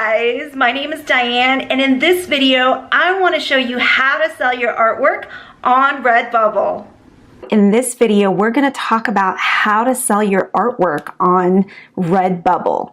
guys, my name is Diane, and in this video I want to show you how to sell your artwork on Redbubble. In this video we're going to talk about how to sell your artwork on Redbubble.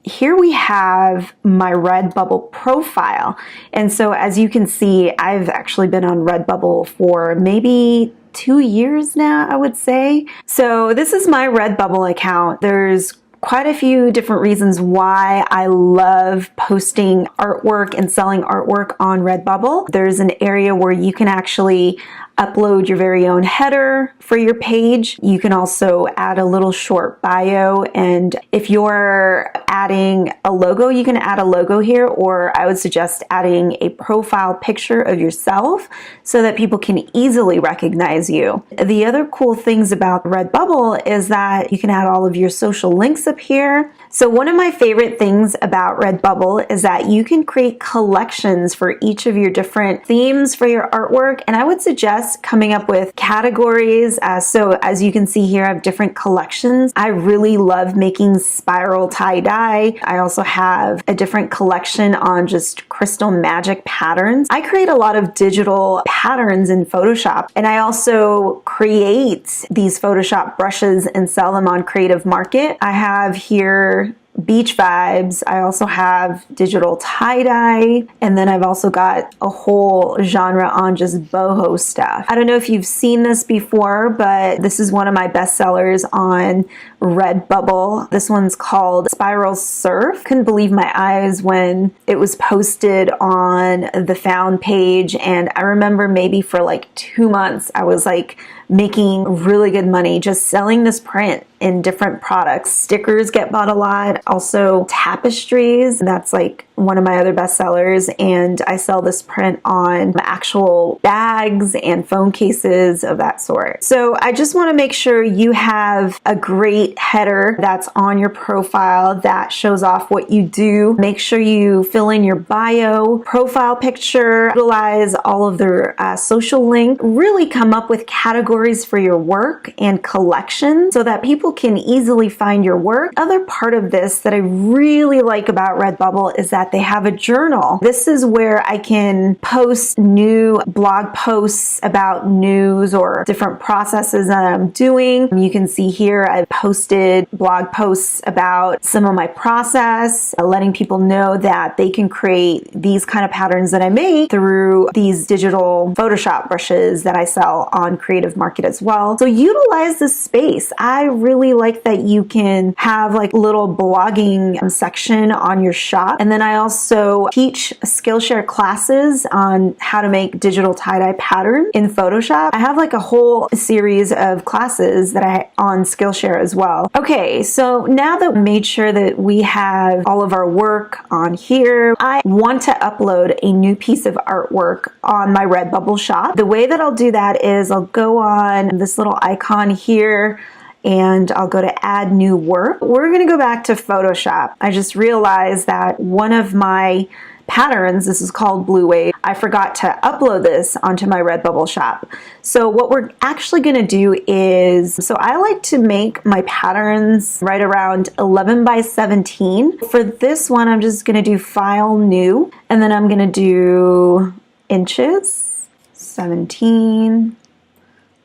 Here we have my Redbubble profile, and so as you can see, I've actually been on Redbubble for maybe 2 years now, I would say. So this is my Redbubble account. There's quite a few different reasons why I love posting artwork and selling artwork on Redbubble. There's an area where you can actually upload your very own header for your page. You can also add a little short bio, and if you're adding a logo, you can add a logo here, or I would suggest adding a profile picture of yourself so that people can easily recognize you. The other cool things about Redbubble is that you can add all of your social links up here. So one of my favorite things about Redbubble is that you can create collections for each of your different themes for your artwork, and I would suggest coming up with categories. So as you can see here, I have different collections. I really love making spiral tie-dye. I also have a different collection on just crystal magic patterns. I create a lot of digital patterns in Photoshop, and I also create these Photoshop brushes and sell them on Creative Market. I have here beach vibes. I also have digital tie-dye, and then I've also got a whole genre on just boho stuff. I don't know if you've seen this before, but this is one of my best sellers on Redbubble. This one's called Spiral Surf. Couldn't believe my eyes when it was posted on the Found page, and I remember maybe for like 2 months I was like making really good money just selling this print in different products. Stickers get bought a lot, also tapestries, that's like one of my other best sellers, and I sell this print on actual bags and phone cases of that sort. So I just want to make sure you have a great header that's on your profile that shows off what you do. Make sure you fill in your bio, profile picture, utilize all of their social link, really come up with categories for your work and collection so that people can easily find your work. Other part of this that I really like about Redbubble is that they have a journal. This is where I can post new blog posts about news or different processes that I'm doing. You can see here I've posted blog posts about some of my process, letting people know that they can create these kind of patterns that I make through these digital Photoshop brushes that I sell on Creative Market as well. So utilize this space. I really like that you can have like a little blogging section on your shop. And then I also teach Skillshare classes on how to make digital tie-dye patterns in Photoshop. I have like a whole series of classes that I on Skillshare as well. Okay, so now that we made sure that we have all of our work on here, I want to upload a new piece of artwork on my Redbubble shop. The way that I'll do that is I'll go on this little icon here, and I'll go to add new work. We're gonna go back to Photoshop. I just realized that one of my patterns, this is called Blue Wave, I forgot to upload this onto my Redbubble shop. So what we're actually gonna do is, so I like to make my patterns right around 11 by 17. For this one, I'm just gonna do File, New, and then I'm gonna do inches, 17,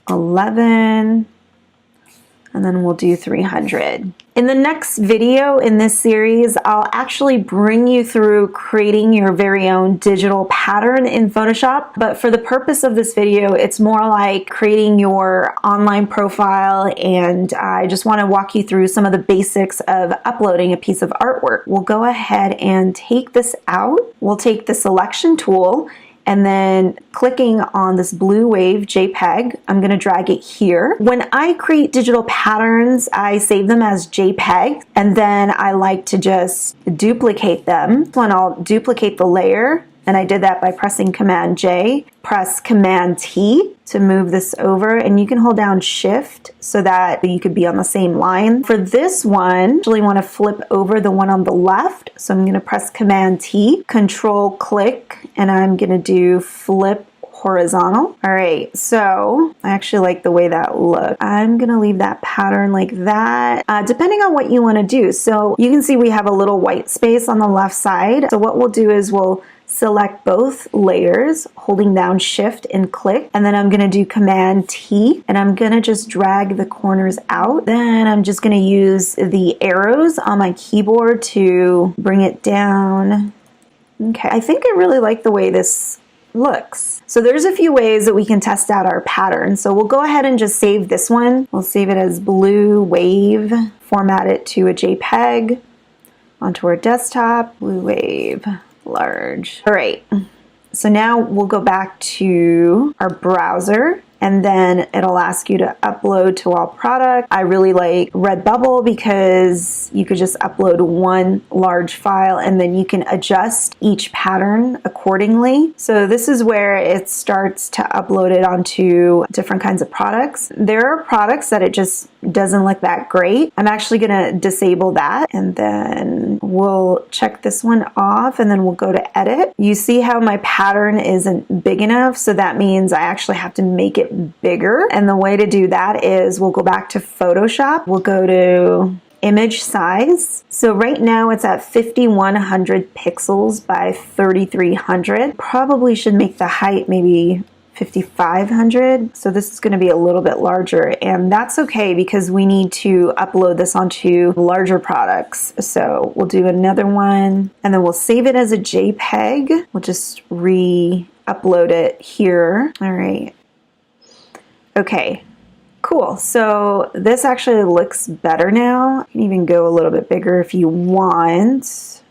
11, and then we'll do 300. In the next video in this series, I'll actually bring you through creating your very own digital pattern in Photoshop. But for the purpose of this video, it's more like creating your online profile, and I just want to walk you through some of the basics of uploading a piece of artwork. We'll go ahead and take this out. We'll take the selection tool, and then clicking on this Blue Wave JPEG, I'm going to drag it here. When I create digital patterns, I save them as JPEG, and then I like to just duplicate them. When I'll duplicate the layer, and I did that by pressing Command J, press Command T to move this over, and you can hold down Shift so that you could be on the same line. For this one, I actually want to flip over the one on the left, so I'm going to press Command T, Control click, and I'm going to do flip horizontal. All right, so I actually like the way that looks. I'm gonna leave that pattern like that, depending on what you wanna do. So you can see we have a little white space on the left side. So what we'll do is we'll select both layers, holding down Shift and click, and then I'm gonna do Command T, and I'm gonna just drag the corners out. Then I'm just gonna use the arrows on my keyboard to bring it down. Okay, I think I really like the way this looks. So there's a few ways that we can test out our pattern. So we'll go ahead and just save this one. We'll save it as blue wave, format it to a JPEG, onto our desktop, blue wave. Large. All right, so now we'll go back to our browser, and then it'll ask you to upload to all product. I really like Redbubble because you could just upload one large file and then you can adjust each pattern accordingly. So this is where it starts to upload it onto different kinds of products. There are products that it just doesn't look that great. I'm actually gonna disable that, and then we'll check this one off, and then we'll go to edit. You see how my pattern isn't big enough, so that means I actually have to make it bigger. And the way to do that is we'll go back to Photoshop. We'll go to image size. So right now it's at 5100 pixels by 3300. Probably should make the height maybe 5500. So this is going to be a little bit larger, and that's okay because we need to upload this onto larger products. So we'll do another one, and then we'll save it as a JPEG. We'll just re-upload it here. All right. Okay, cool. So this actually looks better now. You can even go a little bit bigger if you want.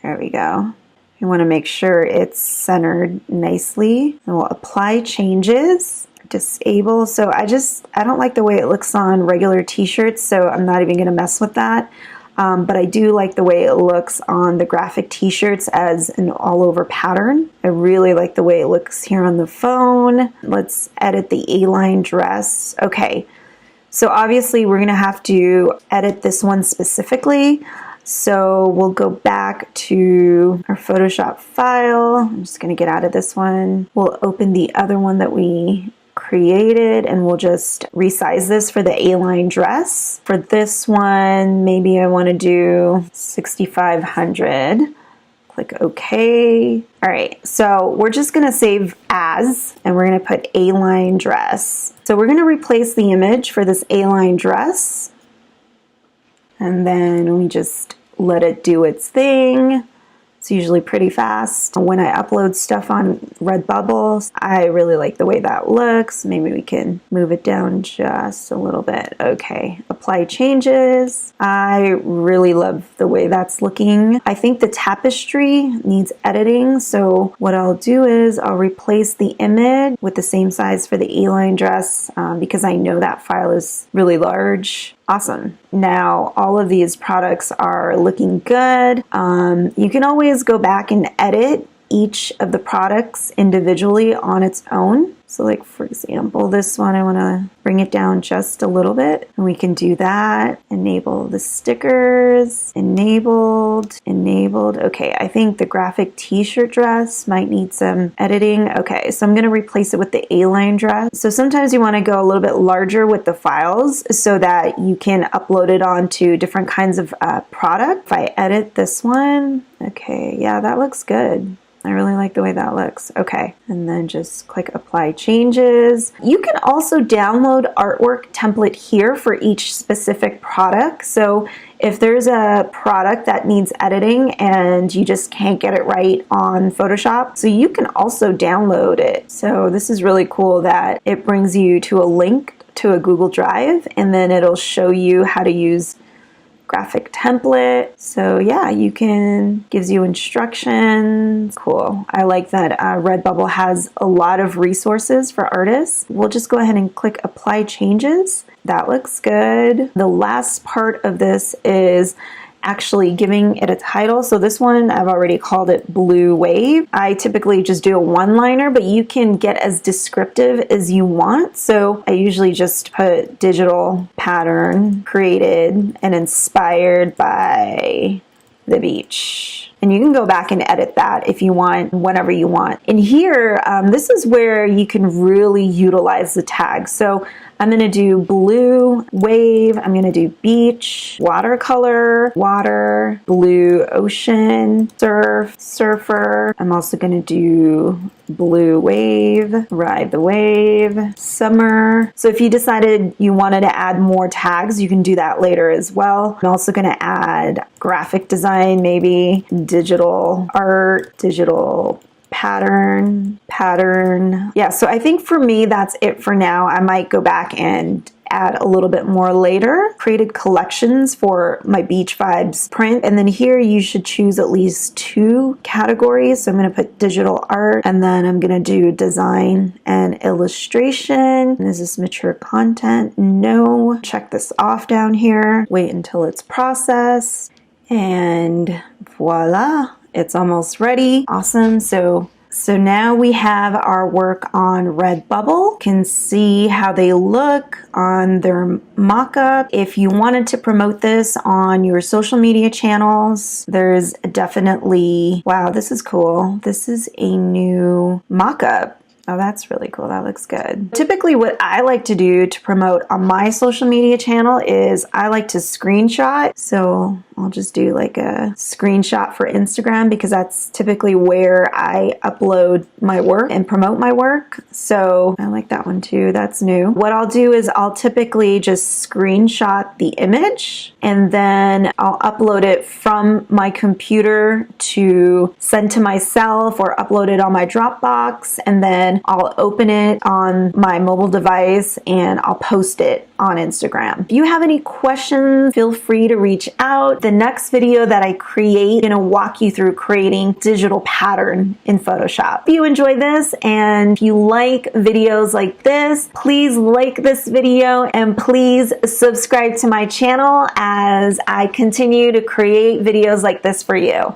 There we go. You want to make sure it's centered nicely. And we'll apply changes, disable. So I don't like the way it looks on regular t-shirts, so I'm not even going to mess with that. But I do like the way it looks on the graphic t-shirts as an all-over pattern. I really like the way it looks here on the phone. Let's edit the A-line dress. Okay, so obviously we're going to have to edit this one specifically. So we'll go back to our Photoshop file. I'm just going to get out of this one. We'll open the other one that we created, and we'll just resize this for the A-line dress. For this one, maybe I want to do 6500. Click OK. All right, so we're just going to save as, and we're going to put A-line dress. So we're going to replace the image for this A-line dress, and then we just let it do its thing. It's usually pretty fast. When I upload stuff on Redbubble, I really like the way that looks. Maybe we can move it down just a little bit. Okay, apply changes. I really love the way that's looking. I think the tapestry needs editing, so what I'll do is I'll replace the image with the same size for the A-line dress because I know that file is really large. Awesome. Now all of these products are looking good. You can always go back and edit each of the products individually on its own. So like for example, this one, I want to bring it down just a little bit, and we can do that. Enable the stickers, enabled. Okay, I think the graphic t-shirt dress might need some editing. Okay, so I'm going to replace it with the A-line dress. So sometimes you want to go a little bit larger with the files so that you can upload it onto different kinds of product. If I edit this one, okay, yeah, that looks good. I really like the way that looks. Okay, and then just click apply changes. You can also download artwork template here for each specific product. So if there's a product that needs editing and you just can't get it right on Photoshop, so you can also download it. So this is really cool that it brings you to a link to a Google Drive, and then it'll show you how to use graphic template. So yeah, gives you instructions. Cool. I like that Redbubble has a lot of resources for artists. We'll just go ahead and click apply changes. That looks good. The last part of this is actually giving it a title. So this one, I've already called it Blue Wave. I typically just do a one-liner, but you can get as descriptive as you want. So I usually just put digital pattern created and inspired by the beach. And you can go back and edit that if you want, whenever you want. And here, this is where you can really utilize the tags. So I'm going to do blue wave, I'm going to do beach, watercolor, water, blue ocean, surf, surfer. I'm also going to do blue wave, ride the wave, summer. So if you decided you wanted to add more tags, you can do that later as well. I'm also going to add graphic design, maybe digital art, digital pattern. Yeah, so I think for me, that's it for now. I might go back and add a little bit more later. Created collections for my Beach Vibes print. And then here you should choose at least 2 categories. So I'm going to put digital art, and then I'm going to do design and illustration. Is this mature content? No. Check this off down here. Wait until it's processed. And voila, it's almost ready. Awesome. So now we have our work on Redbubble. You can see how they look on their mock-up. If you wanted to promote this on your social media channels, there's definitely, wow, this is cool. This is a new mock-up. Oh, that's really cool. That looks good. Typically what I like to do to promote on my social media channel is I like to screenshot. So I'll just do like a screenshot for Instagram because that's typically where I upload my work and promote my work. So I like that one too. That's new. What I'll do is I'll typically just screenshot the image and then I'll upload it from my computer to send to myself or upload it on my Dropbox, and then I'll open it on my mobile device and I'll post it on Instagram. If you have any questions, feel free to reach out. The next video that I create, I'm gonna walk you through creating digital pattern in Photoshop. If you enjoy this and if you like videos like this, please like this video and please subscribe to my channel as I continue to create videos like this for you.